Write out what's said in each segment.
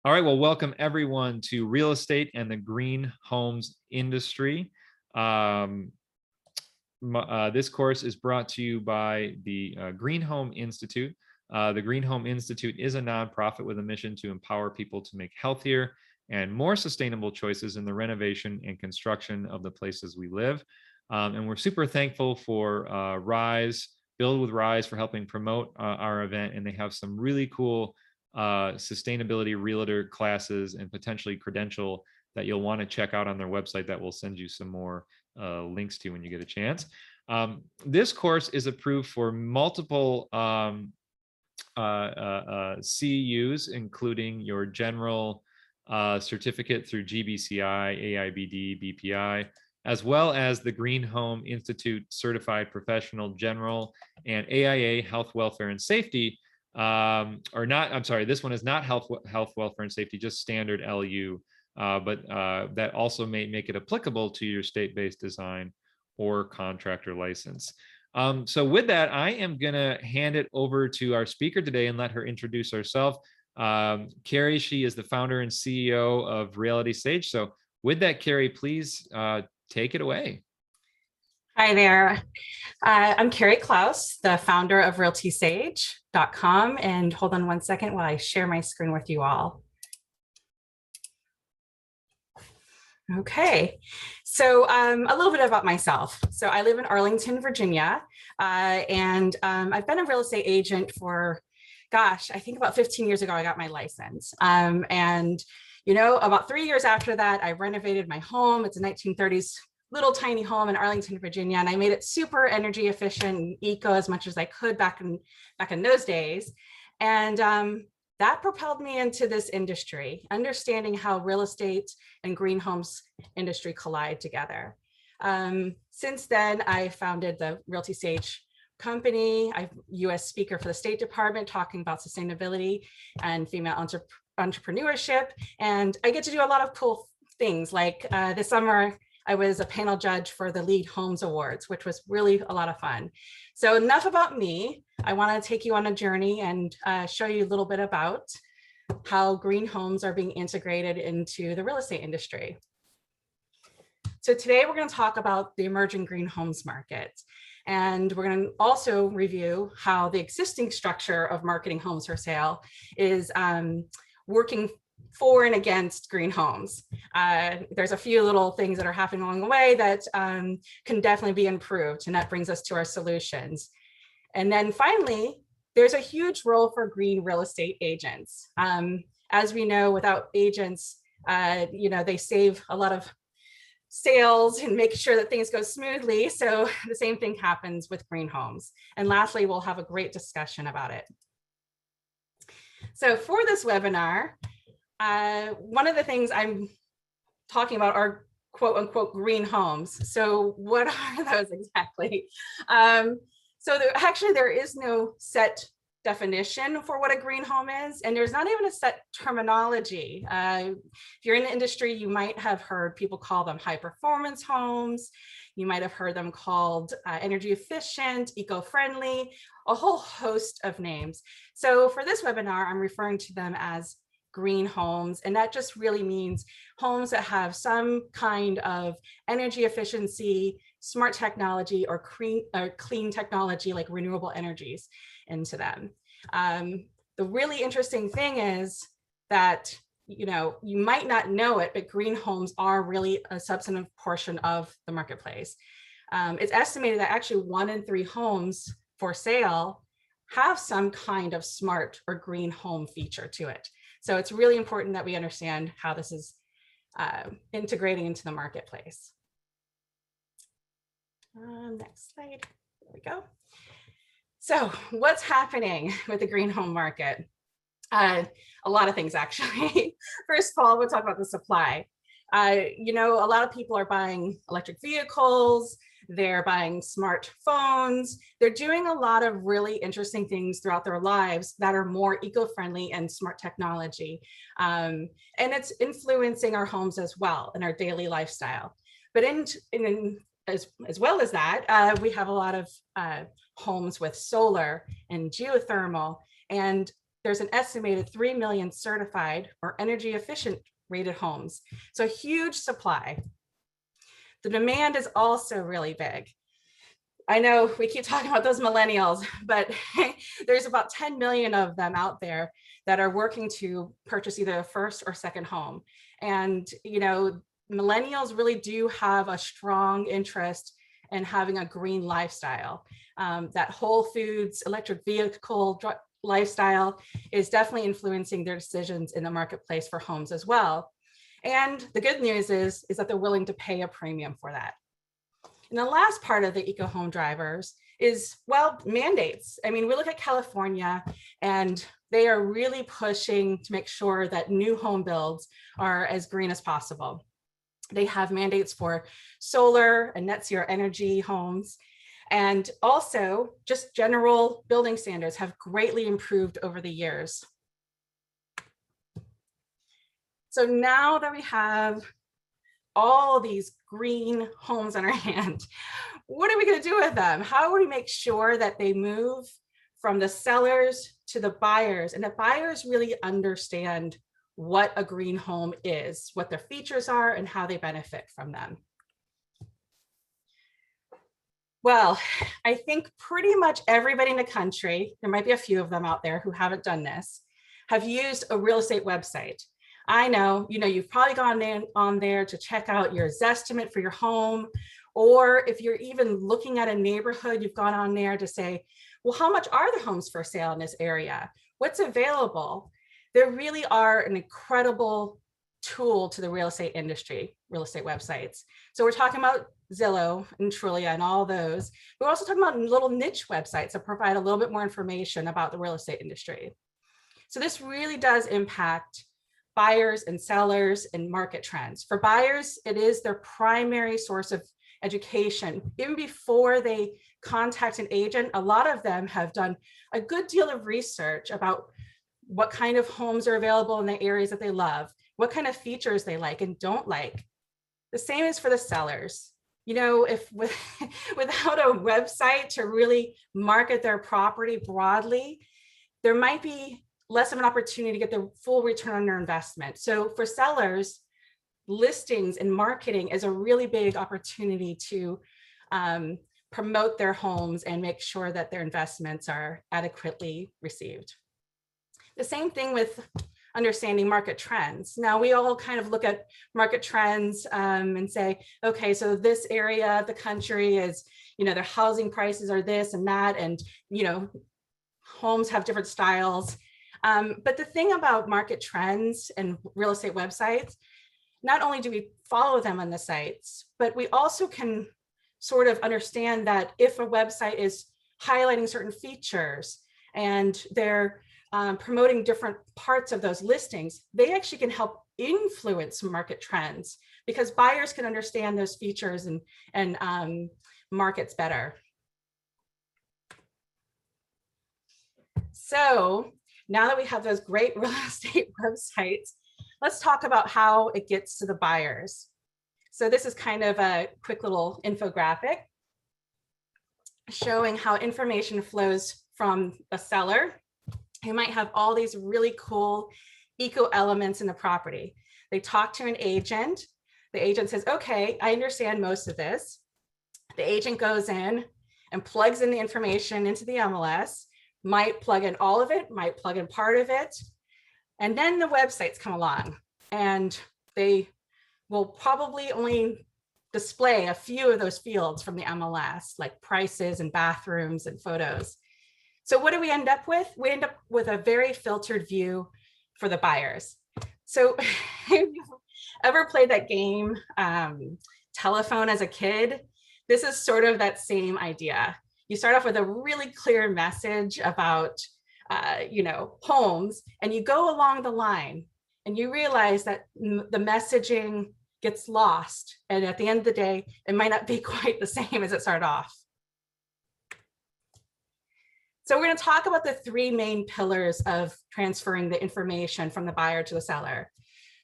All right, well, welcome everyone to real estate and the green homes industry. This course is brought to you by the Green Home Institute. The Green Home Institute is a nonprofit with a mission to empower people to make healthier and more sustainable choices in the renovation and construction of the places we live. And we're super thankful for Rise, Build with Rise, for helping promote our event. And they have some really cool sustainability realtor classes and potentially credential that you'll want to check out on their website that we'll send you some more links to when you get a chance. This course is approved for multiple CEUs, including your general certificate through GBCI, AIBD, BPI, as well as the Green Home Institute Certified Professional General and AIA Health, Welfare, and Safety. Or not, I'm sorry, this one is not health, welfare, and safety, just standard LU. But that also may make it applicable to your state-based design or contractor license. So with that, I am going to hand it over to our speaker today and let her introduce herself. Carrie, she is the founder and CEO of Reality Sage. So with that, Carrie, please take it away. Hi there. I'm Carrie Klaus, the founder of RealtySage.com. And hold on one second while I share my screen with you all. Okay, so a little bit about myself. So I live in Arlington, Virginia, and I've been a real estate agent for, gosh, I think about 15 years ago, I got my license. And, you know, about 3 years after that, I renovated my home. It's a 1930s little tiny home in Arlington, Virginia, and I made it super energy efficient and eco as much as I could back in those days. And that propelled me into this industry, understanding how real estate and green homes industry collide together. Since then, I founded the Realty Sage company. I'm US speaker for the State Department, talking about sustainability and female entrepreneurship. And I get to do a lot of cool things, like this summer, I was a panel judge for the Lead Homes Awards, which was really a lot of fun. So enough about me. I want to take you on a journey and show you a little bit about how green homes are being integrated into the real estate industry. So today we're going to talk about the emerging green homes market. And we're going to also review how the existing structure of marketing homes for sale is working for and against green homes. There's a few little things that are happening along the way that can definitely be improved, and that brings us to our solutions. And then finally, there's a huge role for green real estate agents. As we know, without agents, you know, they save a lot of sales and make sure that things go smoothly. So the same thing happens with green homes. And lastly, we'll have a great discussion about it. So for this webinar, one of the things I'm talking about are quote unquote green homes. So what are those exactly? So there is no set definition for what a green home is, and there's not even a set terminology. If you're in the industry, you might have heard people call them high performance homes. You might have heard them called energy efficient, eco-friendly, a whole host of names. So for this webinar, I'm referring to them as green homes, and that just really means homes that have some kind of energy efficiency, smart technology, or clean technology like renewable energies into them. The really interesting thing is that, you know, you might not know it, but green homes are really a substantive portion of the marketplace. It's estimated that actually 1 in 3 homes for sale have some kind of smart or green home feature to it. So it's really important that we understand how this is integrating into the marketplace. Next slide, there we go. So what's happening with the green home market? A lot of things, actually. First of all, we'll talk about the supply. You know, a lot of people are buying electric vehicles, they're buying smartphones, they're doing a lot of really interesting things throughout their lives that are more eco-friendly and smart technology. And it's influencing our homes as well in our daily lifestyle. But as well as that, we have a lot of homes with solar and geothermal, and there's an estimated 3 million certified or energy efficient rated homes. So huge supply. The demand is also really big. I know we keep talking about those millennials, but there's about 10 million of them out there that are working to purchase either a first or second home. And, you know, millennials really do have a strong interest in having a green lifestyle. That Whole Foods, electric vehicle lifestyle is definitely influencing their decisions in the marketplace for homes as well. And the good news is that they're willing to pay a premium for that. And the last part of the eco home drivers is, well, mandates. I mean, we look at California and they are really pushing to make sure that new home builds are as green as possible. They have mandates for solar and net zero energy homes. And also just general building standards have greatly improved over the years. So now that we have all these green homes in our hand, what are we going to do with them? How do we make sure that they move from the sellers to the buyers, and that buyers really understand what a green home is, what their features are, and how they benefit from them? Well, I think pretty much everybody in the country, there might be a few of them out there who haven't done this, have used a real estate website. I know, you've probably gone on there to check out your Zestimate for your home, or if you're even looking at a neighborhood, you've gone on there to say, well, how much are the homes for sale in this area? What's available? There really are an incredible tool to the real estate industry, real estate websites. So we're talking about Zillow and Trulia and all those. We're also talking about little niche websites that provide a little bit more information about the real estate industry. So this really does impact buyers and sellers and market trends. For buyers, it is their primary source of education. Even before they contact an agent, a lot of them have done a good deal of research about what kind of homes are available in the areas that they love, what kind of features they like and don't like. The same is for the sellers. If without a website to really market their property broadly, there might be less of an opportunity to get the full return on their investment. So for sellers, listings and marketing is a really big opportunity to promote their homes and make sure that their investments are adequately received. The same thing with understanding market trends. Now, we all kind of look at market trends and say, okay, so this area of the country is, their housing prices are this and that, and, homes have different styles. But the thing about market trends and real estate websites, not only do we follow them on the sites, but we also can sort of understand that if a website is highlighting certain features and they're promoting different parts of those listings, they actually can help influence market trends because buyers can understand those features and markets better. So now that we have those great real estate websites, let's talk about how it gets to the buyers. So this is kind of a quick little infographic showing how information flows from a seller who might have all these really cool eco elements in the property. They talk to an agent. The agent says, okay, I understand most of this. The agent goes in and plugs in the information into the MLS, might plug in all of it, might plug in part of it. And then the websites come along and they will probably only display a few of those fields from the MLS, like prices and bathrooms and photos. So what do we end up with? We end up with a very filtered view for the buyers. So if you ever played that game, Telephone, as a kid, this is sort of that same idea. You start off with a really clear message about, homes, and you go along the line and you realize that the messaging gets lost. And at the end of the day, it might not be quite the same as it started off. So we're going to talk about the three main pillars of transferring the information from the buyer to the seller.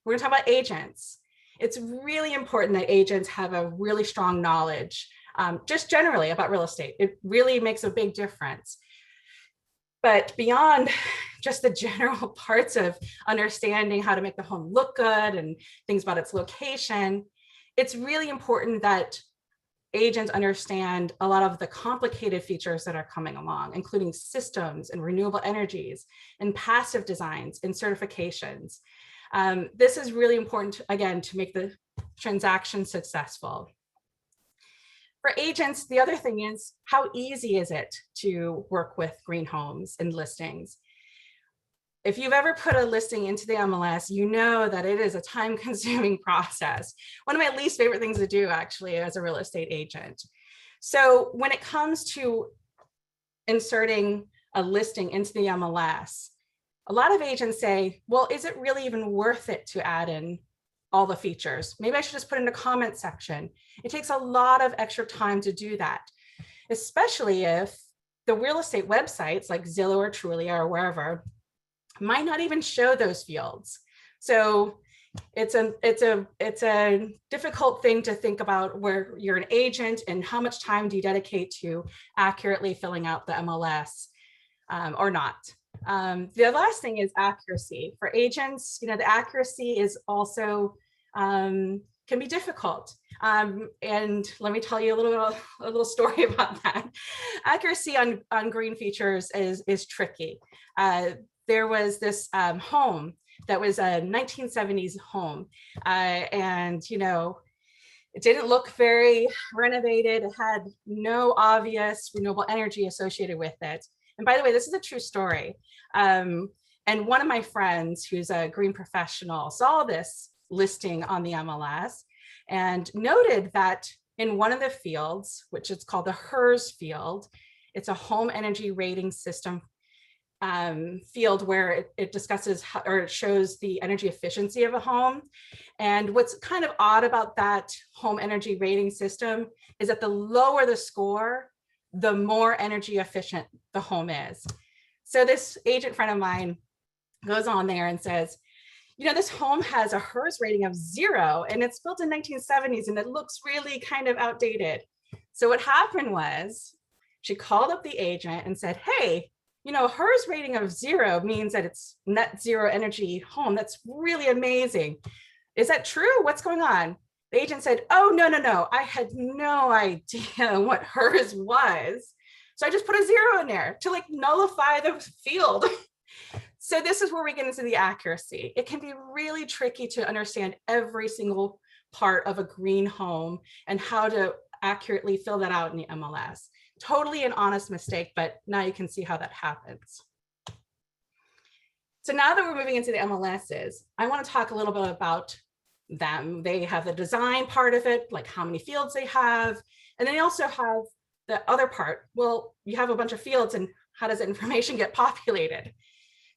We're going to talk about agents. It's really important that agents have a really strong knowledge, just generally about real estate. It really makes a big difference. But beyond just the general parts of understanding how to make the home look good and things about its location, it's really important that agents understand a lot of the complicated features that are coming along, including systems and renewable energies and passive designs and certifications. This is really important, again, to make the transaction successful. For agents, the other thing is, how easy is it to work with green homes and listings? If you've ever put a listing into the MLS, you know that it is a time-consuming process. One of my least favorite things to do, actually, as a real estate agent. So when it comes to inserting a listing into the MLS, a lot of agents say, well, is it really even worth it to add in all the features? Maybe I should just put in a comment section. It takes a lot of extra time to do that, especially if the real estate websites like Zillow or Trulia or wherever might not even show those fields. So it's a difficult thing to think about where you're an agent and how much time do you dedicate to accurately filling out the MLS or not. The last thing is accuracy. For agents, the accuracy is also can be difficult. And let me tell you a little story about that. Accuracy on green features is tricky. There was this home that was a 1970s home, and it didn't look very renovated. It had no obvious renewable energy associated with it. And by the way, this is a true story. And one of my friends, who's a green professional, saw this listing on the MLS and noted that in one of the fields, which is called the HERS field, it's a home energy rating system field where it discusses or it shows the energy efficiency of a home. And what's kind of odd about that home energy rating system is that the lower the score, the more energy efficient the home is. So this agent friend of mine goes on there and says, this home has a HERS rating of 0 and it's built in 1970s and it looks really kind of outdated. So what happened was she called up the agent and said, hey, HERS rating of 0 means that it's net zero energy home. That's really amazing. Is that true? What's going on? The agent said, oh, no. I had no idea what HERS was. So I just put a 0 in there to nullify the field. So this is where we get into the accuracy. It can be really tricky to understand every single part of a green home and how to accurately fill that out in the MLS. Totally an honest mistake, but now you can see how that happens. So now that we're moving into the MLSs, I want to talk a little bit about them. They have the design part of it, like how many fields they have. And then they also have the other part. Well, you have a bunch of fields and how does the information get populated?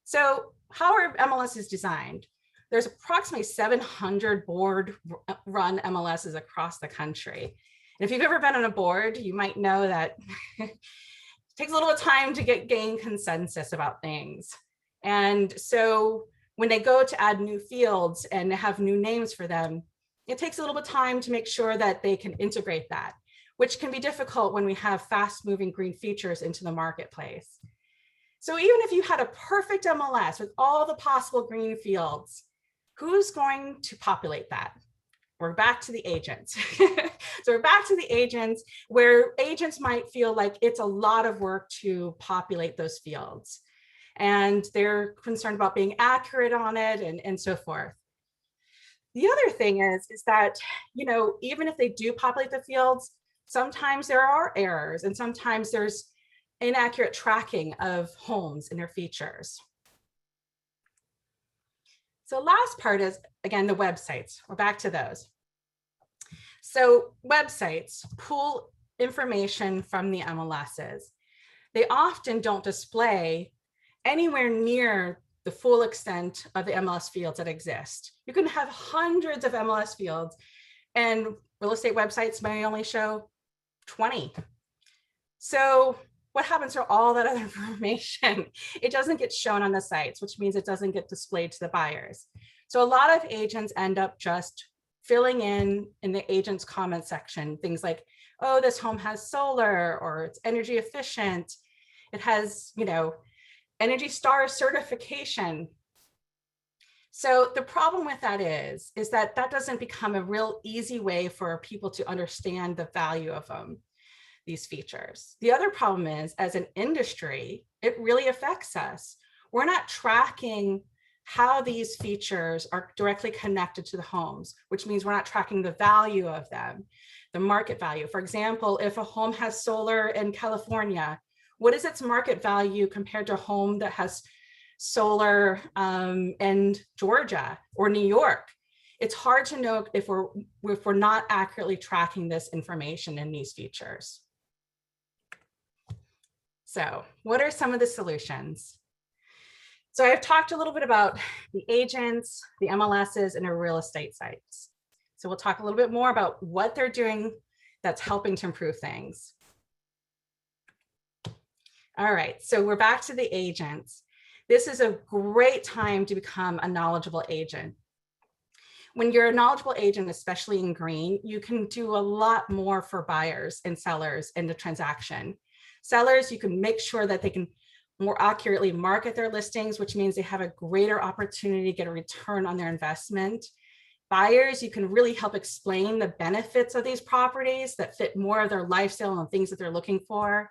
So how are MLSs designed? There's approximately 700 board run MLSs across the country. And if you've ever been on a board, you might know that it takes a little bit of time to gain consensus about things. And so when they go to add new fields and have new names for them, it takes a little bit of time to make sure that they can integrate that, which can be difficult when we have fast moving green features into the marketplace. So even if you had a perfect MLS with all the possible green fields, who's going to populate that? We're back to the agents. So we're back to the agents, where agents might feel like it's a lot of work to populate those fields. And they're concerned about being accurate on it and so forth. The other thing is that, even if they do populate the fields, sometimes there are errors and sometimes there's inaccurate tracking of homes and their features. So last part is, again, the websites. We're back to those. So websites pull information from the MLSs. They often don't display anywhere near the full extent of the MLS fields that exist. You can have hundreds of MLS fields and real estate websites may only show 20. So what happens to all that other information? It doesn't get shown on the sites, which means it doesn't get displayed to the buyers. So a lot of agents end up just filling in the agent's comment section, things like, oh, this home has solar, or it's energy efficient. It has, Energy Star certification. So the problem with that is that that doesn't become a real easy way for people to understand the value of these features. The other problem is, as an industry, it really affects us. We're not tracking how these features are directly connected to the homes, which means we're not tracking the value of them, the market value. For example, if a home has solar in California, what is its market value compared to a home that has solar in Georgia or New York? It's hard to know if we're not accurately tracking this information in these features. So what are some of the solutions? So I've talked a little bit about the agents, the MLSs, and our real estate sites. So we'll talk a little bit more about what they're doing that's helping to improve things. All right, so we're back to the agents. This is a great time to become a knowledgeable agent. When you're a knowledgeable agent, especially in green, you can do a lot more for buyers and sellers in the transaction. Sellers, you can make sure that they can more accurately market their listings, which means they have a greater opportunity to get a return on their investment. Buyers, you can really help explain the benefits of these properties that fit more of their lifestyle and things that they're looking for.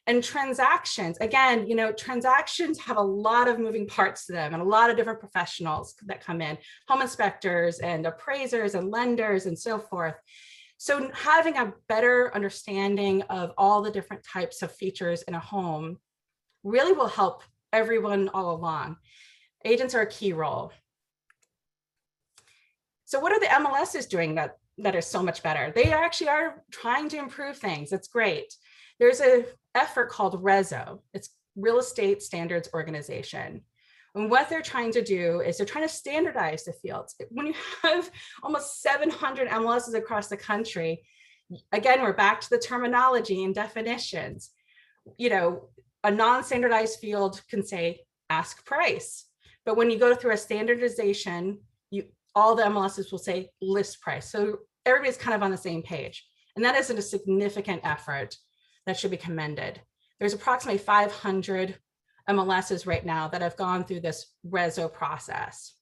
And transactions, again, transactions have a lot of moving parts to them and a lot of different professionals that come in, home inspectors and appraisers and lenders and so forth. So having a better understanding of all the different types of features in a home really will help everyone all along. Agents are a key role. So what are the MLSs doing that is so much better? They actually are trying to improve things. It's great. There's an effort called RESO. It's Real Estate Standards Organization. And what they're trying to do is they're trying to standardize the fields. When you have almost 700 MLSs across the country, again, we're back to the terminology and definitions. A non-standardized field can say ask price. But when you go through a standardization, all the MLSs will say list price. So everybody's kind of on the same page. And that is a significant effort that should be commended. There's approximately 500 MLSs right now that have gone through this RESO process.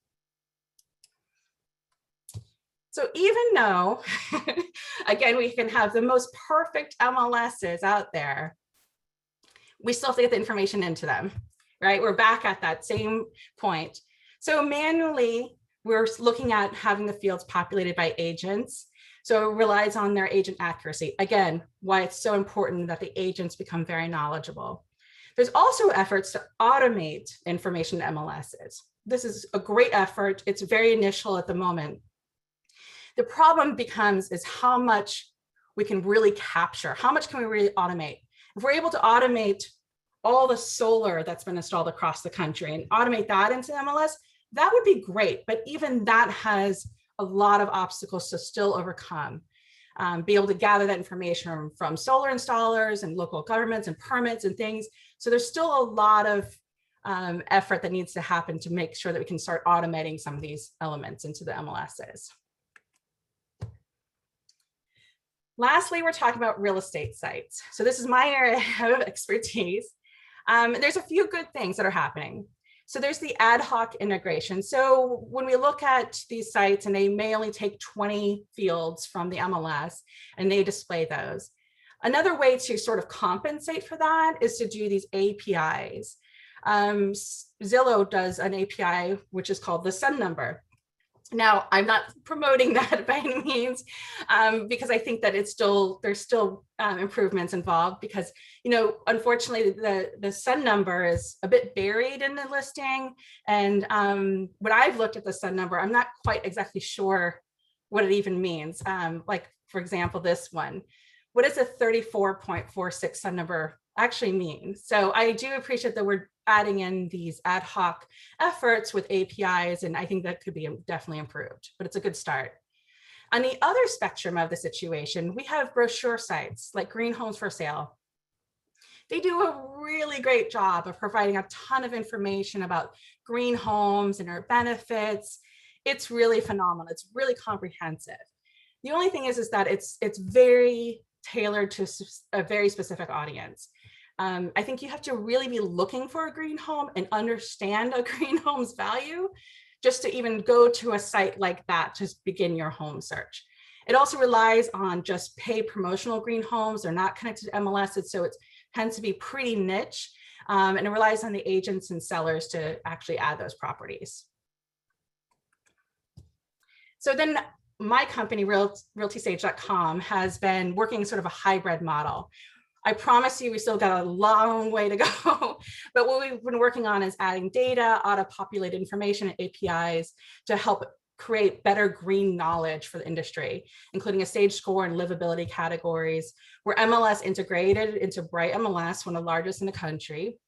So even though, again, we can have the most perfect MLSs out there, we still have to get the information into them, right? We're back at that same point. So manually, we're looking at having the fields populated by agents. So it relies on their agent accuracy. Again, why it's so important that the agents become very knowledgeable. There's also efforts to automate information to MLSs. This is a great effort. It's very initial at the moment. The problem becomes is how much we can really capture. How much can we really automate? If we're able to automate all the solar that's been installed across the country and automate that into MLS, that would be great. But even that has a lot of obstacles to still overcome. Be able to gather that information from solar installers and local governments and permits and things. So there's still a lot of effort that needs to happen to make sure that we can start automating some of these elements into the MLSs. Lastly, we're talking about real estate sites. So this is my area of expertise. There's a few good things that are happening. So there's the ad hoc integration. So when we look at these sites and they may only take 20 fields from the MLS and they display those. Another way to sort of compensate for that is to do these APIs. Zillow does an API, which is called the Sun Number. Now, I'm not promoting that by any means, because I think that there's still improvements involved because, unfortunately, the Sun Number is a bit buried in the listing. And when I've looked at the Sun Number, I'm not quite exactly sure what it even means. Like, for example, this one, what does a 34.46 Sun Number actually mean? So I do appreciate that we're adding in these ad hoc efforts with APIs, and I think that could be definitely improved, but it's a good start. On the other spectrum of the situation, we have brochure sites like GreenHomes for Sale. They do a really great job of providing a ton of information about green homes and their benefits. It's really phenomenal. It's really comprehensive. The only thing is that it's very tailored to a very specific audience. I think you have to really be looking for a green home and understand a green home's value just to even go to a site like that to begin your home search. It also relies on just paid promotional green homes. They're not connected to MLS, so it tends to be pretty niche, and it relies on the agents and sellers to actually add those properties. So then my company, realtysage.com, has been working sort of a hybrid model. I promise you, we still got a long way to go, but what we've been working on is adding data, auto-populated information, and APIs to help create better green knowledge for the industry, including a Sage score and livability categories. We're MLS integrated into Bright MLS, one of the largest in the country.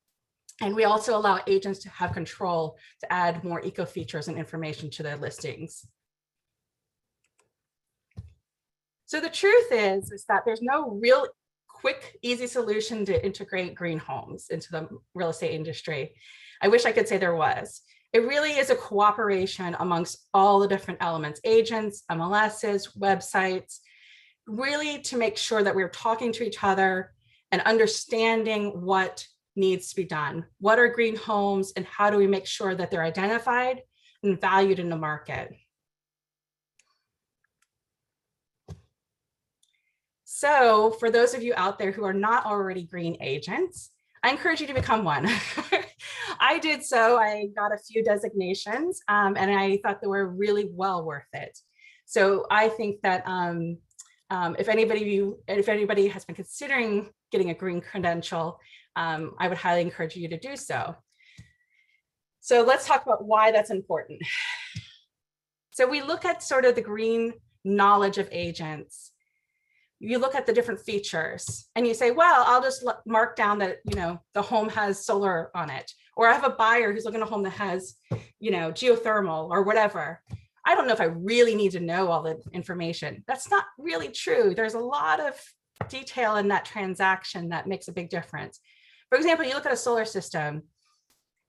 And we also allow agents to have control to add more eco features and information to their listings. So the truth is that there's no real quick, easy solution to integrate green homes into the real estate industry. I wish I could say there was. It really is a cooperation amongst all the different elements, agents, MLSs, websites, really to make sure that we're talking to each other and understanding what needs to be done. What are green homes and how do we make sure that they're identified and valued in the market? So for those of you out there who are not already green agents, I encourage you to become one. I did so. I got a few designations, and I thought they were really well worth it. So I think that if anybody has been considering getting a green credential, I would highly encourage you to do so. So let's talk about why that's important. So we look at sort of the green knowledge of agents. You look at the different features and you say, well, I'll just mark down that, the home has solar on it, or I have a buyer who's looking at a home that has, geothermal or whatever. I don't know if I really need to know all the information. That's not really true. There's a lot of detail in that transaction that makes a big difference. For example, you look at a solar system,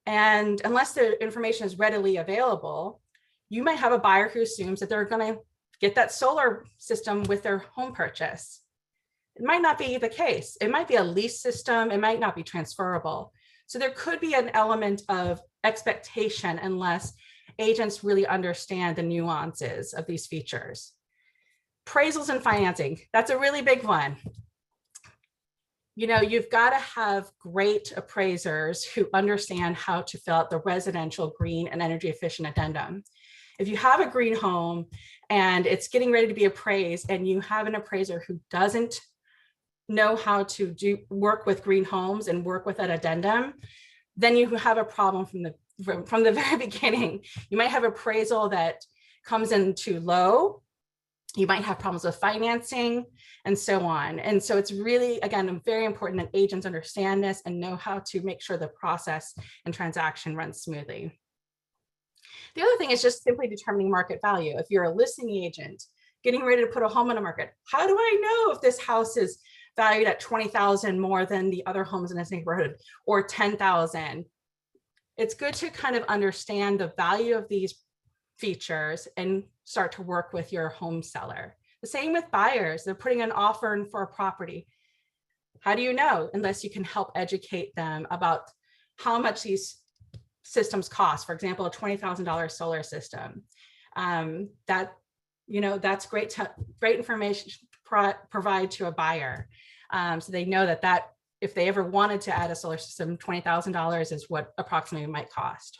and unless the information is readily available, you might have a buyer who assumes that they're going to get that solar system with their home purchase. It might not be the case. It might be a lease system. It might not be transferable. So there could be an element of expectation unless agents really understand the nuances of these features. Appraisals and financing, that's a really big one. You've got to have great appraisers who understand how to fill out the residential green and energy efficient addendum. If you have a green home and it's getting ready to be appraised and you have an appraiser who doesn't know how to work with green homes and work with that addendum, then you have a problem from the very beginning. You might have appraisal that comes in too low. You might have problems with financing and so on. And so it's really, again, very important that agents understand this and know how to make sure the process and transaction runs smoothly. The other thing is just simply determining market value. If you're a listing agent getting ready to put a home on the market, how do I know if this house is valued at $20,000 more than the other homes in this neighborhood, or $10,000? It's good to kind of understand the value of these features and start to work with your home seller. The same with buyers. They're putting an offer in for a property. How do you know? Unless you can help educate them about how much these systems cost. For example, a $20,000 solar system. That's great information to provide to a buyer, so they know that if they ever wanted to add a solar system, $20,000 is what approximately it might cost.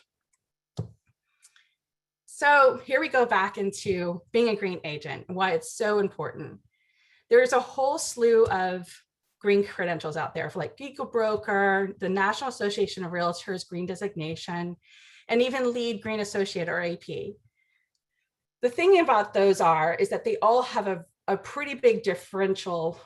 So here we go back into being a green agent and why it's so important. There's a whole slew of green credentials out there for like Eco Broker, the National Association of Realtors Green Designation, and even Lead Green Associate or AP. The thing about those is that they all have a pretty big differential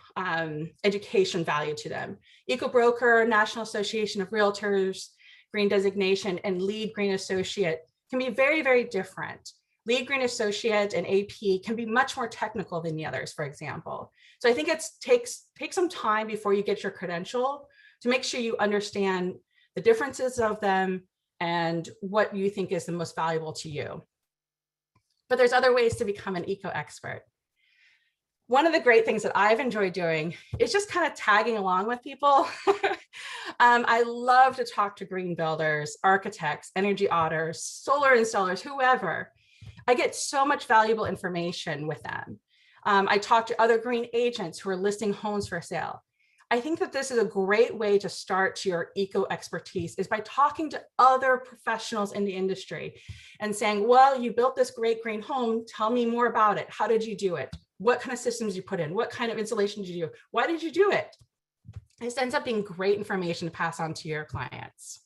education value to them. Eco Broker, National Association of Realtors Green Designation, and Lead Green Associate can be very, very different. Lead Green Associate and AP can be much more technical than the others, for example. So I think it takes some time before you get your credential to make sure you understand the differences of them and what you think is the most valuable to you. But there's other ways to become an eco expert. one of the great things that I've enjoyed doing is just kind of tagging along with people. I love to talk to green builders, architects, energy auditors, solar installers, whoever. I get so much valuable information with them. I talk to other green agents who are listing homes for sale. I think that this is a great way to start your eco expertise is by talking to other professionals in the industry and saying, well, you built this great green home. Tell me more about it. How did you do it? What kind of systems you put in? What kind of insulation did you do? Why did you do it? This ends up being great information to pass on to your clients.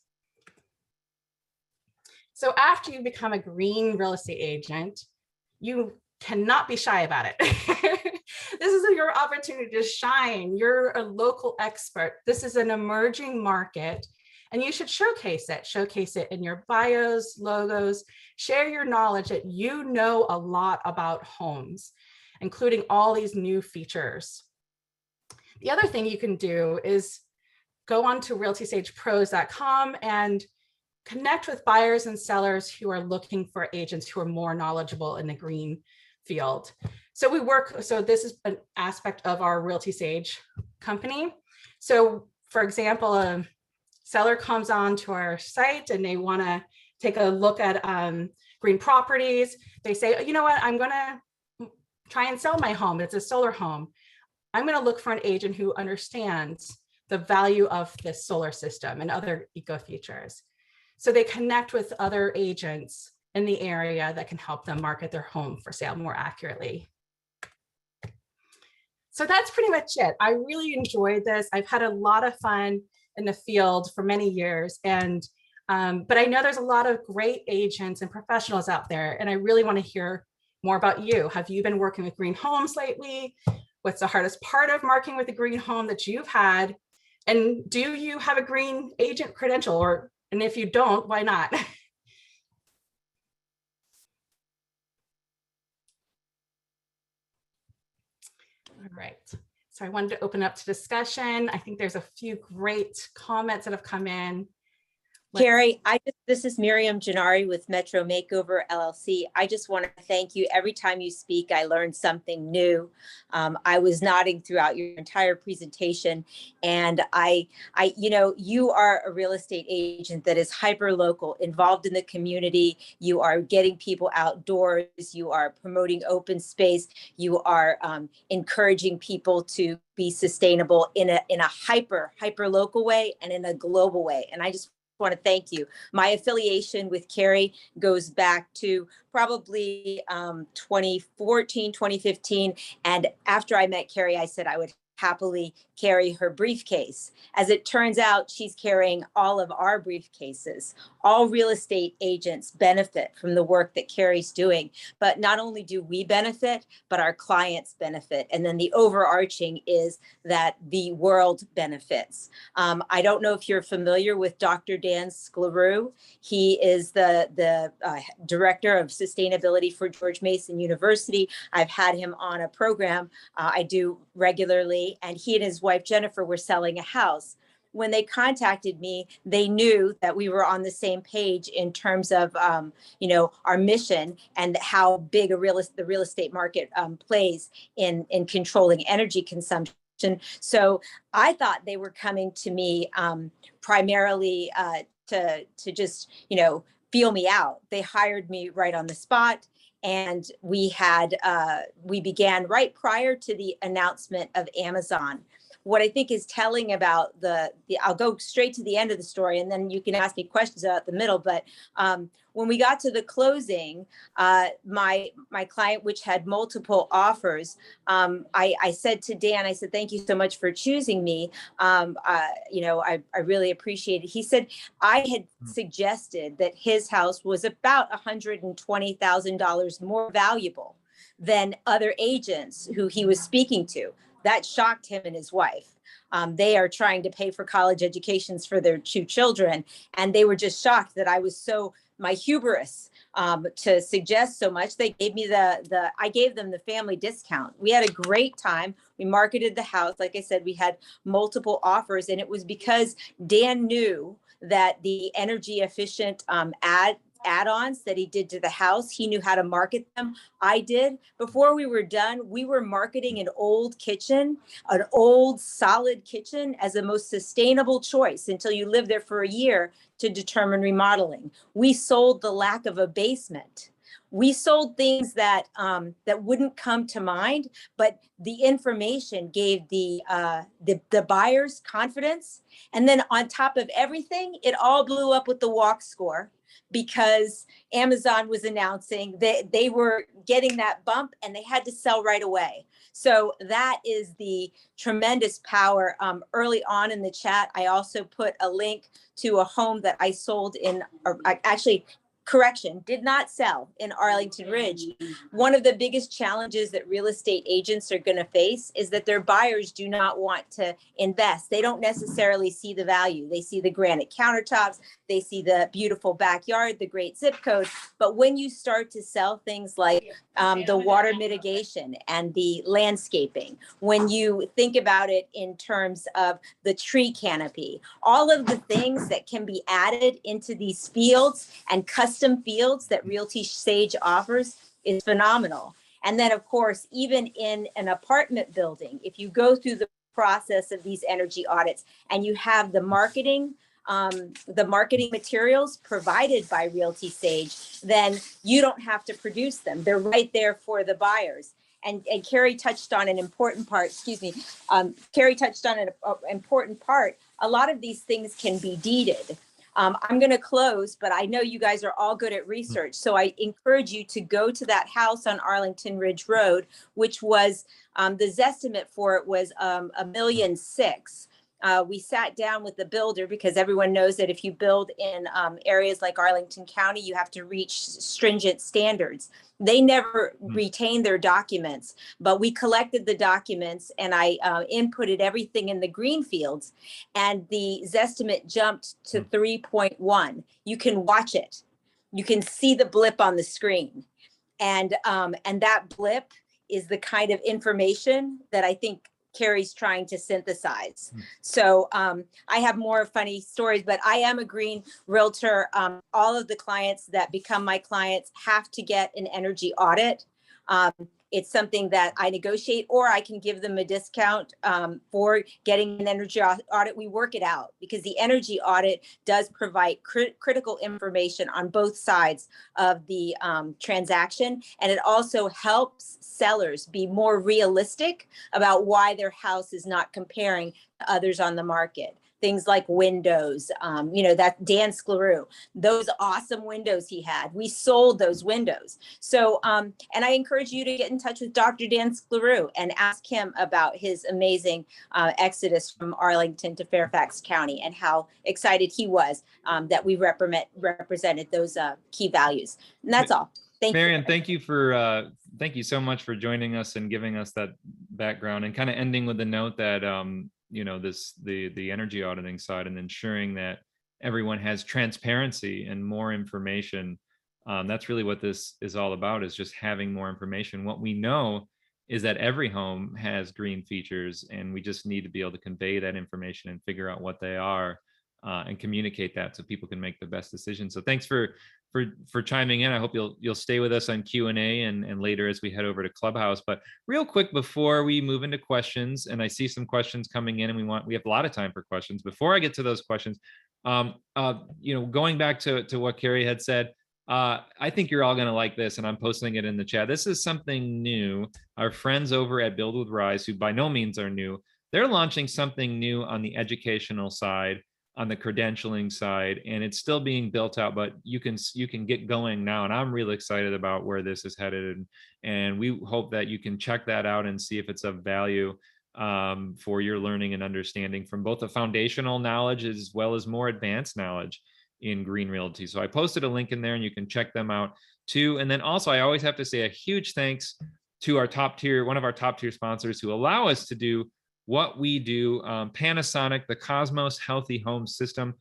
So after you become a green real estate agent, you cannot be shy about it. This is your opportunity to shine. You're a local expert. This is an emerging market, and you should showcase it. Showcase it in your bios, logos, share your knowledge that you know a lot about homes, including all these new features. The other thing you can do is go on to realtysagepros.com and connect with buyers and sellers who are looking for agents who are more knowledgeable in the green field. So this is an aspect of our Realty Sage company. So for example, a seller comes on to our site and they want to take a look at green properties. They say, you know what, I'm going to try and sell my home. It's a solar home. I'm going to look for an agent who understands the value of this solar system and other eco features. So they connect with other agents in the area that can help them market their home for sale more accurately. So that's pretty much it. I really enjoyed this. I've had a lot of fun in the field for many years, but I know there's a lot of great agents and professionals out there, and I really want to hear more about you. Have you been working with green homes lately? What's the hardest part of marketing with a green home that you've had? And do you have a green agent credential, and if you don't, why not? All right, so I wanted to open up to discussion. I think there's a few great comments that have come in. Carrie, this is Miriam Gennari with Metro Makeover LLC. I just want to thank you. Every time you speak, I learned something new. I was nodding throughout your entire presentation, and you are a real estate agent that is hyper local, involved in the community. You are getting people outdoors. You are promoting open space. You are encouraging people to be sustainable in a hyper local way and in a global way. And I just want to thank you. My affiliation with Carrie goes back to probably 2014, 2015. And after I met Carrie, I said I would happily carry her briefcase. As it turns out, she's carrying all of our briefcases. All real estate agents benefit from the work that Carrie's doing, but not only do we benefit, but our clients benefit. And then the overarching is that the world benefits. I don't know if you're familiar with Dr. Dan Scleroux. He is the director of sustainability for George Mason University. I've had him on a program I do regularly, and he and his wife Jennifer were selling a house. When they contacted me, they knew that we were on the same page in terms of our mission and how big the real estate market plays in controlling energy consumption. So I thought they were coming to me primarily to just feel me out. They hired me right on the spot. And we began right prior to the announcement of Amazon. What I think is telling about I'll go straight to the end of the story, and then you can ask me questions about the middle. But when we got to the closing, my client, which had multiple offers, I said to Dan, I said, thank you so much for choosing me. I really appreciate it. He said, I had suggested that his house was about $120,000 more valuable than other agents who he was speaking to. That shocked him and his wife. They are trying to pay for college educations for their 2 children. And they were just shocked that I was my hubris to suggest so much. They gave me I gave them the family discount. We had a great time. We marketed the house. Like I said, we had multiple offers, and it was because Dan knew that the energy efficient add-ons that he did to the house. He knew how to market them. I did. Before we were done, we were marketing an old kitchen, an old solid kitchen, as the most sustainable choice until you live there for a year to determine remodeling. We sold the lack of a basement. We sold things that that wouldn't come to mind, but the information gave the buyers confidence. And then on top of everything, it all blew up with the walk score because Amazon was announcing that they were getting that bump and they had to sell right away. So that is the tremendous power. Early on in the chat, I also put a link to a home that I sold in, or actually, correction, did not sell in Arlington Ridge. One of the biggest challenges that real estate agents are going to face is that their buyers do not want to invest. They don't necessarily see the value. They see the granite countertops, they see the beautiful backyard, the great zip code. But when you start to sell things like the water mitigation and the landscaping, when you think about it in terms of the tree canopy, all of the things that can be added into these fields and custom fields that Realty Sage offers is phenomenal. And then, of course, even in an apartment building, if you go through the process of these energy audits and you have the marketing materials provided by Realty Sage, then you don't have to produce them. They're right there for the buyers. And Carrie touched on an important part, Carrie touched on an important part. A lot of these things can be deeded. I'm going to close, but I know you guys are all good at research. So I encourage you to go to that house on Arlington Ridge Road, which was, the Zestimate for it was $1.6 million. We sat down with the builder because everyone knows that if you build in areas like Arlington County, you have to reach stringent standards. They never retained their documents, but we collected the documents and I inputted everything in the green fields, and the Zestimate jumped to 3.1. You can watch it. You can see the blip on the screen. And that blip is the kind of information that I think Carrie's trying to synthesize. So I have more funny stories, but I am a green realtor. All of the clients that become my clients have to get an energy audit. It's something that I negotiate, or I can give them a discount for getting an energy audit. We work it out because the energy audit does provide critical information on both sides of the transaction. And it also helps sellers be more realistic about why their house is not comparing to others on the market. Things like windows, that Dan Scleroux, those awesome windows he had, we sold those windows. So, and I encourage you to get in touch with Dr. Dan Scleroux and ask him about his amazing exodus from Arlington to Fairfax County and how excited he was that we represented those key values. And that's all. Thank Marian, you. thank you so much for joining us and giving us that background, and kind of ending with the note that the energy auditing side and ensuring that everyone has transparency and more information. That's really what this is all about, is just having more information. What we know is that every home has green features, and we just need to be able to convey that information and figure out what they are and communicate that so people can make the best decisions. So thanks for chiming in. I hope you'll stay with us on Q&A and later as we head over to Clubhouse. But real quick before we move into questions, and I see some questions coming in, and we have a lot of time for questions. Before I get to those questions, going back to what Carrie had said, I think you're all going to like this, and I'm posting it in the chat. This is something new. Our friends over at Build with Rise, who by no means are new, they're launching something new on the educational side, on the credentialing side, and it's still being built out, but you can get going now. And I'm really excited about where this is headed. And we hope that you can check that out and see if it's of value for your learning and understanding from both the foundational knowledge as well as more advanced knowledge in green realty. So I posted a link in there and you can check them out too. And then also, I always have to say a huge thanks to our one of our top tier sponsors who allow us to do what we do. Panasonic, the Cosmos Healthy Home System.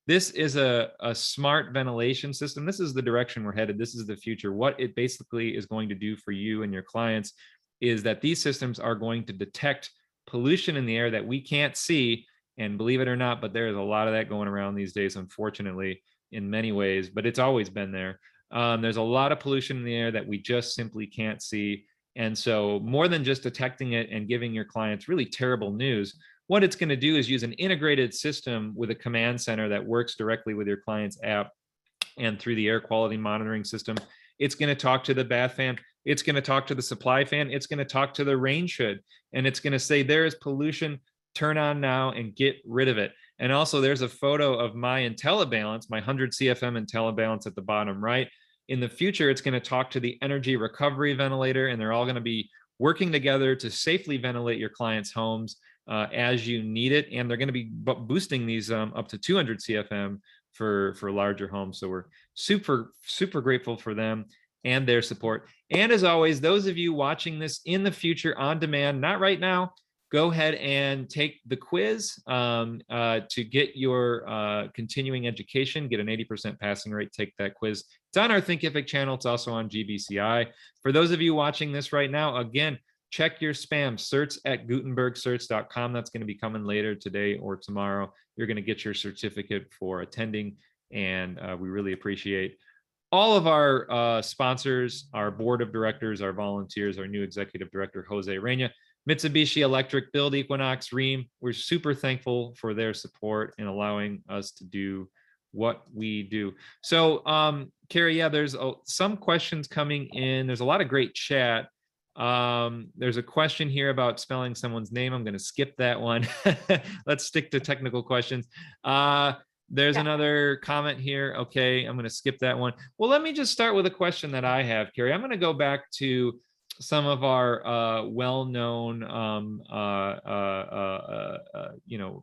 This is a smart ventilation system. This is the direction we're headed. This is the future. What it basically is going to do for you and your clients is that these systems are going to detect pollution in the air that we can't see. And believe it or not, but there is a lot of that going around these days, unfortunately, in many ways, but it's always been there. There's a lot of pollution in the air that we just simply can't see. And so more than just detecting it and giving your clients really terrible news, what it's going to do is use an integrated system with a command center that works directly with your client's app and through the air quality monitoring system. It's going to talk to the bath fan. It's going to talk to the supply fan. It's going to talk to the rain hood. And it's going to say, there is pollution, turn on now and get rid of it. And also there's a photo of my IntelliBalance, my 100 CFM IntelliBalance at the bottom right. In the future, it's going to talk to the energy recovery ventilator, and they're all going to be working together to safely ventilate your clients' homes as you need it. And they're going to be boosting these up to 200 CFM for larger homes. So we're super, super grateful for them and their support. And as always, those of you watching this in the future on demand, not right now, go ahead and take the quiz to get your continuing education, get an 80% passing rate, take that quiz. It's on our Thinkific channel. It's also on GBCI. For those of you watching this right now, again, check your spam, search at gutenbergsearch.com. That's going to be coming later today or tomorrow. You're going to get your certificate for attending, and we really appreciate all of our sponsors, our board of directors, our volunteers, our new executive director, Jose Reina, Mitsubishi Electric, Build Equinox, Ream. We're super thankful for their support in allowing us to do what we do. So, Carrie, yeah, there's some questions coming in. There's a lot of great chat. There's a question here about spelling someone's name. I'm going to skip that one. Let's stick to technical questions. There's another comment here. Okay, I'm going to skip that one. Well, let me just start with a question that I have, Carrie. I'm going to go back to some of our well-known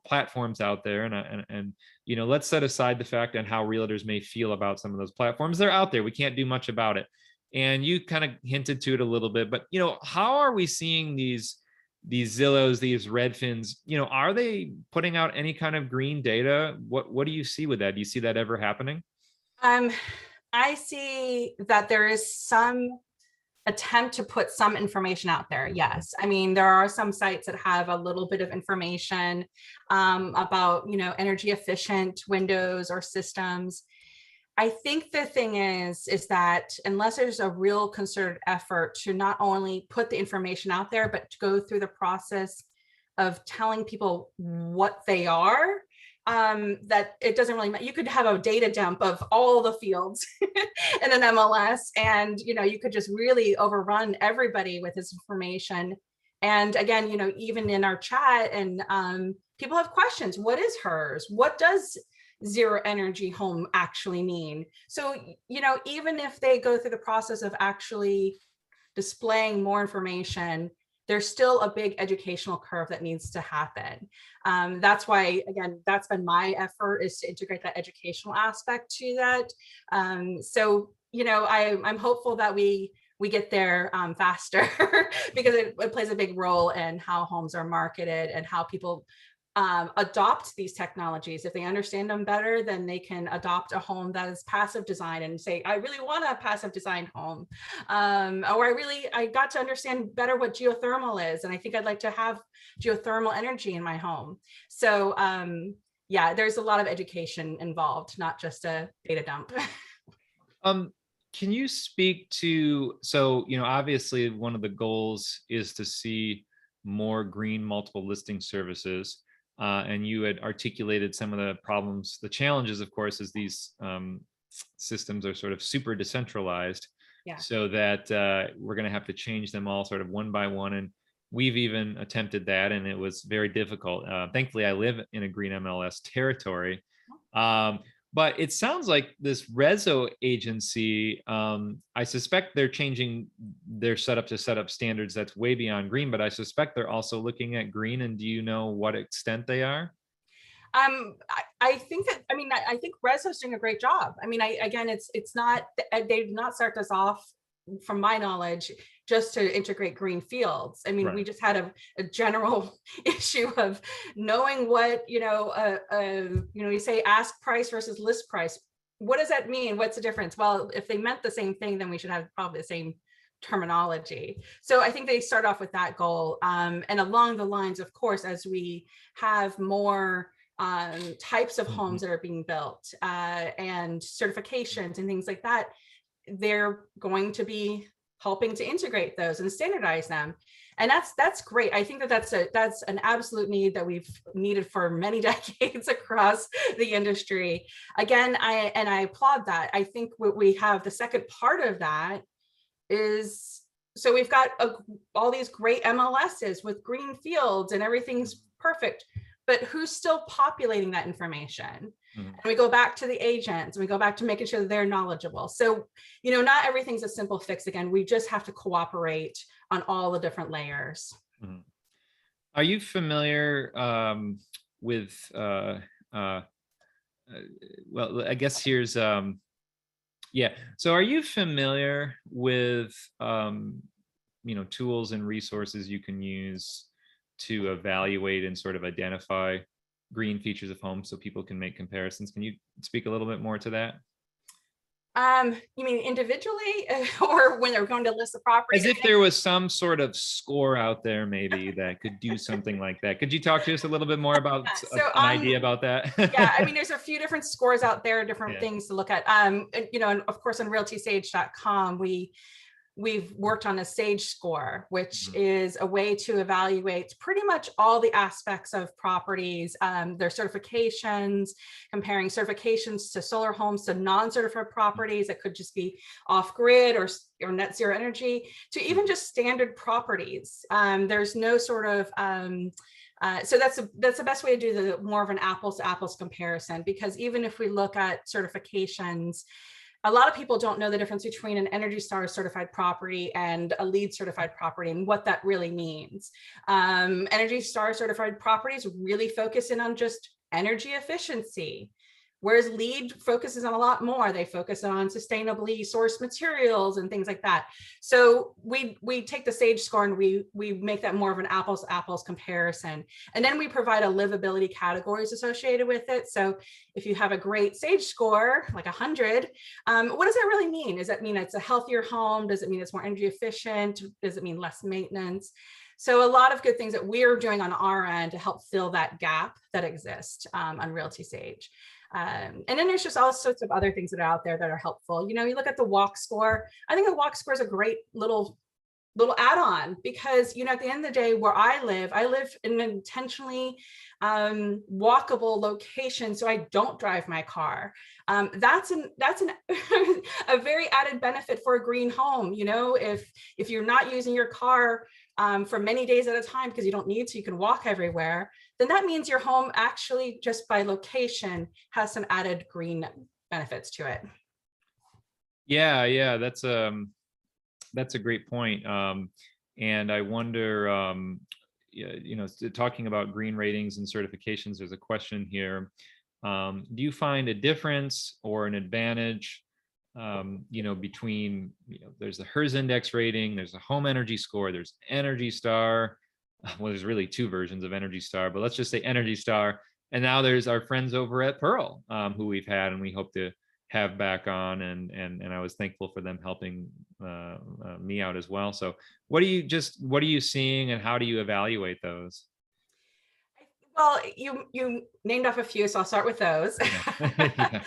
platforms out there, and let's set aside the fact and how realtors may feel about some of those platforms. They're out there. We can't do much about it. And you kind of hinted to it a little bit, but how are we seeing these Zillows, these Redfins? Are they putting out any kind of green data? What do you see with that? Do you see that ever happening? I see that there is some attempt to put some information out there. Yes. I mean, there are some sites that have a little bit of information about, energy efficient windows or systems. I think the thing is that unless there's a real concerted effort to not only put the information out there, but to go through the process of telling people what they are, that it doesn't really matter. You could have a data dump of all the fields in an MLS, and you could just really overrun everybody with this information. And again, even in our chat, and people have questions. What is HERS? What does zero energy home actually mean? So, even if they go through the process of actually displaying more information, there's still a big educational curve that needs to happen. That's why, again, that's been my effort, is to integrate that educational aspect to that. So, I'm hopeful that we get there faster because it plays a big role in how homes are marketed and how people adopt these technologies. If they understand them better, then they can adopt a home that is passive design and say, I really want a passive design home. Or I got to understand better what geothermal is, and I think I'd like to have geothermal energy in my home. So yeah, there's a lot of education involved, not just a data dump. Can you speak to, so, obviously one of the goals is to see more green multiple listing services. And you had articulated some of the problems. The challenges, of course, is these systems are sort of super decentralized, so that we're going to have to change them all sort of one by one. And we've even attempted that, and it was very difficult. Thankfully, I live in a green MLS territory. But it sounds like this Rezo agency, I suspect they're changing their setup to set up standards that's way beyond green, but I suspect they're also looking at green. And do you know what extent they are? I think Rezo's doing a great job. I mean, again, it's not, they did not start this off, from my knowledge, just to integrate green fields. I mean, we just had a general issue of knowing what, you say ask price versus list price. What does that mean? What's the difference? Well, if they meant the same thing, then we should have probably the same terminology. So I think they start off with that goal. And along the lines, of course, as we have more types of homes that are being built, and certifications and things like that, they're going to be helping to integrate those and standardize them. And that's great. I think that that's an absolute need that we've needed for many decades across the industry. Again, I applaud that. I think what we have, the second part of that is, so we've got all these great MLSs with green fields and everything's perfect, but who's still populating that information? And we go back to the agents and we go back to making sure that they're knowledgeable. So, not everything's a simple fix. Again, we just have to cooperate on all the different layers. Are you familiar with, well, I guess here's, yeah. So are you familiar with, tools and resources you can use to evaluate and sort of identify green features of homes so people can make comparisons? Can you speak a little bit more to that? You mean individually or when they're going to list the property? As if there was some sort of score out there maybe that could do something like that. Could you talk to us a little bit more about an idea about that? Yeah, I mean, there's a few different scores out there, different things to look at. And of course on realtysage.com, we've worked on a SAGE score, which is a way to evaluate pretty much all the aspects of properties, their certifications, comparing certifications to solar homes to non-certified properties that could just be off-grid or net zero energy, to even just standard properties. There's no sort of so that's the best way to do the more of an apples to apples comparison, because even if we look at certifications, a lot of people don't know the difference between an Energy Star certified property and a LEED certified property and what that really means. Energy Star certified properties really focus in on just energy efficiency, whereas LEED focuses on a lot more. They focus on sustainably sourced materials and things like that. So we take the SAGE score and we make that more of an apples to apples comparison. And then we provide a livability categories associated with it. So if you have a great SAGE score, like 100, what does that really mean? Does that mean it's a healthier home? Does it mean it's more energy efficient? Does it mean less maintenance? So a lot of good things that we're doing on our end to help fill that gap that exists on Realty Sage. And then there's just all sorts of other things that are out there that are helpful. You look at the walk score. I think the walk score is a great little add-on, because at the end of the day, where I live in an intentionally walkable location, so I don't drive my car. That's a very added benefit for a green home. If you're not using your car for many days at a time because you don't need to, you can walk everywhere, then that means your home actually, just by location, has some added green benefits to it. Yeah, that's a great point. And I wonder, talking about green ratings and certifications, there's a question here. Do you find a difference or an advantage, between, there's the HERS index rating, there's a home energy score, there's Energy Star. Well, there's really two versions of Energy Star, but let's just say Energy Star. And now there's our friends over at Pearl, who we've had and we hope to have back on, and I was thankful for them helping me out as well. So what are you seeing and how do you evaluate those? Well, you named off a few, so I'll start with those. Yeah.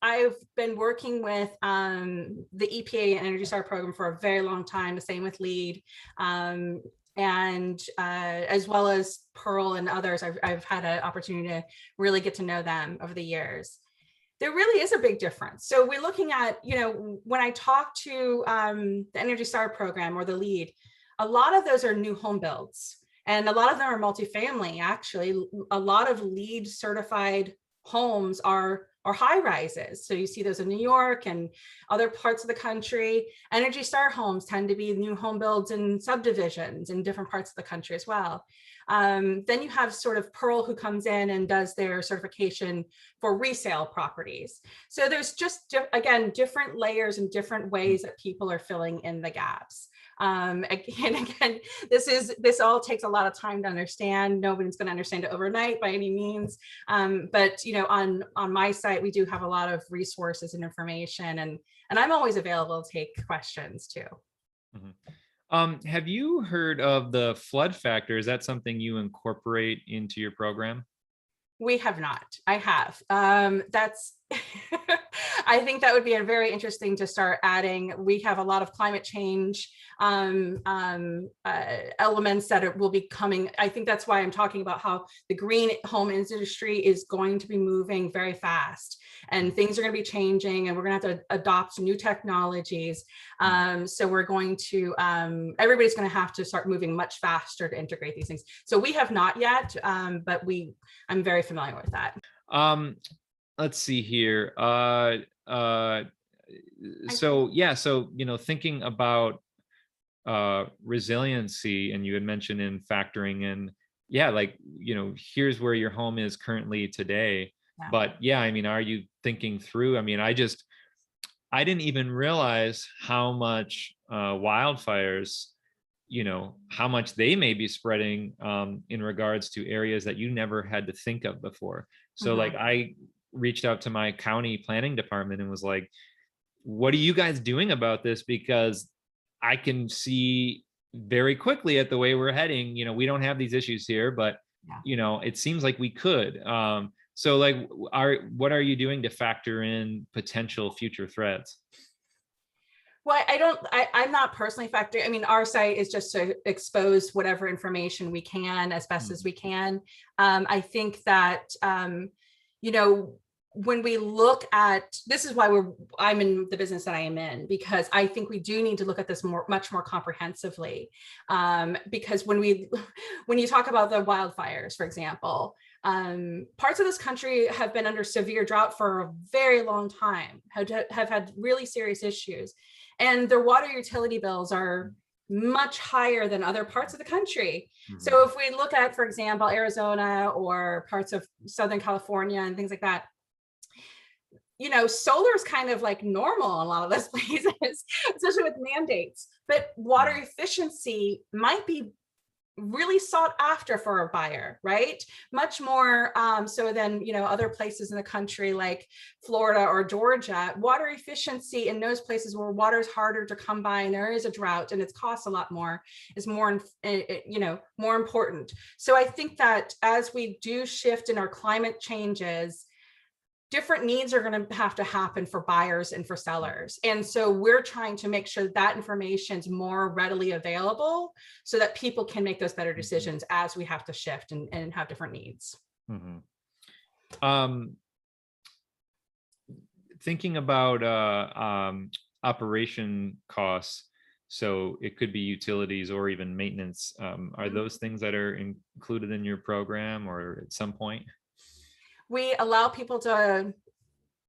I've been working with the EPA and Energy Star program for a very long time, the same with LEED. And as well as Pearl and others, I've had an opportunity to really get to know them over the years. There really is a big difference. So we're looking at, when I talk to the Energy Star program or the LEED, a lot of those are new home builds. And a lot of them are multifamily, actually. A lot of LEED certified homes are high rises. So you see those in New York and other parts of the country. Energy Star homes tend to be new home builds in subdivisions in different parts of the country as well. Then you have sort of Pearl, who comes in and does their certification for resale properties. So there's just, again, different layers and different ways that people are filling in the gaps. Again, this all takes a lot of time to understand. Nobody's going to understand it overnight by any means. But on my site, we do have a lot of resources and information, and I'm always available to take questions too. Mm-hmm. Have you heard of the flood factor? Is that something you incorporate into your program? We have not. I have. That's, I think that would be a very interesting to start adding. We have a lot of climate change elements that will be coming. I think that's why I'm talking about how the green home industry is going to be moving very fast, and things are going to be changing, and we're going to have to adopt new technologies. So we're going to, everybody's going to have to start moving much faster to integrate these things. So we have not yet, but I'm very familiar with that. Let's see here. So yeah, so thinking about resiliency, and you had mentioned in factoring in, yeah, like here's where your home is currently today. Yeah. But yeah, I mean, are you thinking through? I mean, I didn't even realize how much wildfires, how much they may be spreading in regards to areas that you never had to think of before. So like I reached out to my county planning department and was like, what are you guys doing about this? Because I can see very quickly at the way we're heading, we don't have these issues here, but it seems like we could. So like, what are you doing to factor in potential future threats? Well, I'm not personally factoring. I mean, our site is just to expose whatever information we can as best as we can. I think that, when we look at, this is why I'm in the business that I am in, because I think we do need to look at this much more comprehensively. Because when you talk about the wildfires, for example, parts of this country have been under severe drought for a very long time, have had really serious issues, and their water utility bills are much higher than other parts of the country. So if we look at, for example, Arizona or parts of Southern California and things like that, solar is kind of like normal in a lot of those places, especially with mandates, but water efficiency might be really sought after for a buyer, right? Much more so than, other places in the country like Florida or Georgia. Water efficiency in those places where water is harder to come by and there is a drought and it costs a lot more is more important. So I think that as we do shift in our climate changes, different needs are going to have to happen for buyers and for sellers. And so we're trying to make sure that information is more readily available so that people can make those better decisions as we have to shift and have different needs. Thinking about operation costs, so it could be utilities or even maintenance. Are those things that are included in your program or at some point? We allow people to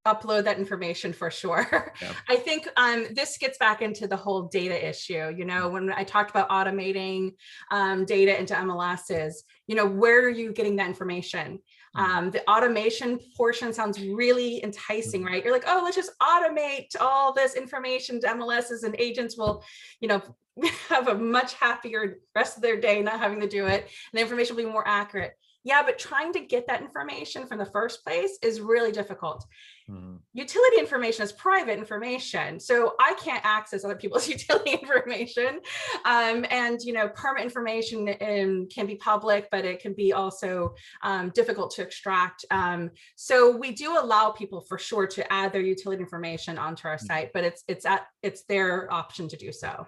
upload that information for sure. Yeah. I think this gets back into the whole data issue. When I talked about automating data into MLSs, where are you getting that information? The automation portion sounds really enticing, right? You're like, oh, let's just automate all this information to MLSs and agents will, have a much happier rest of their day not having to do it. And the information will be more accurate. Yeah, but trying to get that information from the first place is really difficult. Utility information is private information, so I can't access other people's utility information. And permit information can be public, but it can be also difficult to extract. So we do allow people for sure to add their utility information onto our site, but it's their option to do so.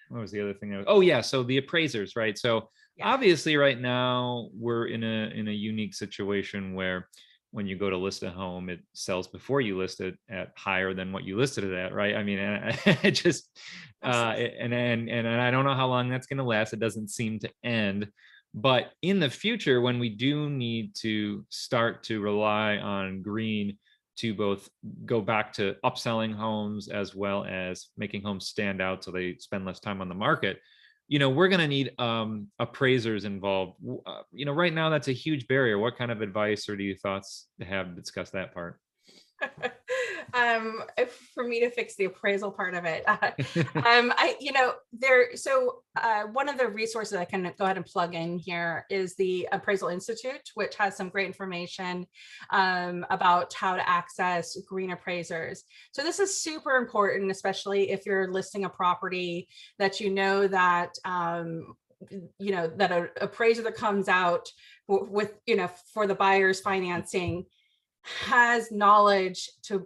What was the other thing? Oh yeah, so the appraisers, right? So obviously right now we're in a unique situation where when you go to list a home, it sells before you list it at higher than what you listed it at, right? I mean, it just and I don't know how long that's going to last. It doesn't seem to end. But in the future, when we do need to start to rely on green to both go back to upselling homes as well as making homes stand out so they spend less time on the market, we're going to need appraisers involved. Right now that's a huge barrier. What kind of advice or do you thoughts to have to discuss that part? For me to fix the appraisal part of it, one of the resources I can go ahead and plug in here is the Appraisal Institute, which has some great information about how to access green appraisers. So this is super important, especially if you're listing a property that that that an appraiser that comes out with, for the buyer's financing has knowledge to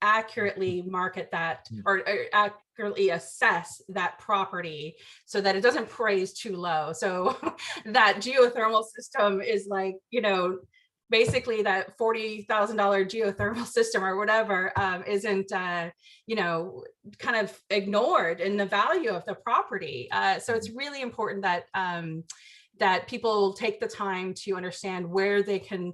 accurately market that or accurately assess that property so that it doesn't praise too low. So that geothermal system is like, basically that $40,000 geothermal system or whatever isn't, kind of ignored in the value of the property. So it's really important that that people take the time to understand where they can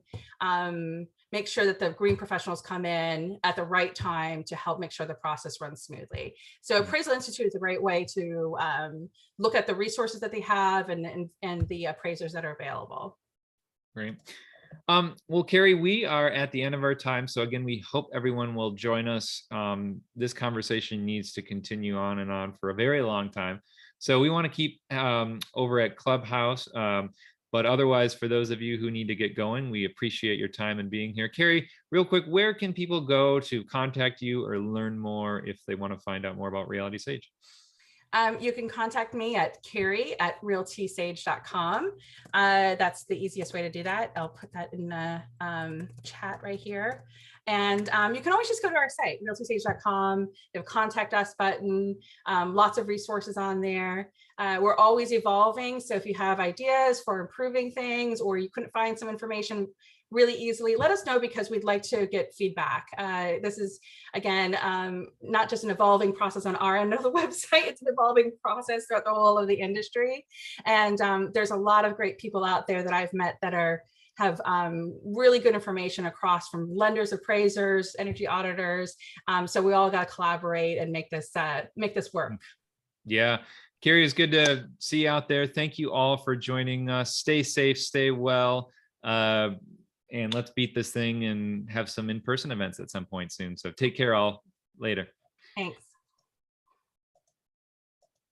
make sure that the green professionals come in at the right time to help make sure the process runs smoothly. So Appraisal Institute is a great way to look at the resources that they have and the appraisers that are available. Great. Well, Carrie, we are at the end of our time. So again, we hope everyone will join us. This conversation needs to continue on and on for a very long time. So we want to keep over at Clubhouse. But otherwise, for those of you who need to get going, we appreciate your time and being here. Carrie, real quick, where can people go to contact you or learn more if they want to find out more about Reality Sage? You can contact me at carrie@realtysage.com. That's the easiest way to do that. I'll put that in the chat right here. And you can always just go to our site, realtysage.com. You have a contact us button, lots of resources on there. We're always evolving. So if you have ideas for improving things or you couldn't find some information really easily, let us know because we'd like to get feedback. This is, again, not just an evolving process on our end of the website, it's an evolving process throughout the whole of the industry. And there's a lot of great people out there that I've met that have really good information across from lenders, appraisers, energy auditors. So we all got to collaborate and make this work. Yeah. Carrie, it's good to see you out there. Thank you all for joining us. Stay safe, stay well. And let's beat this thing and have some in-person events at some point soon. So take care all. Later. Thanks.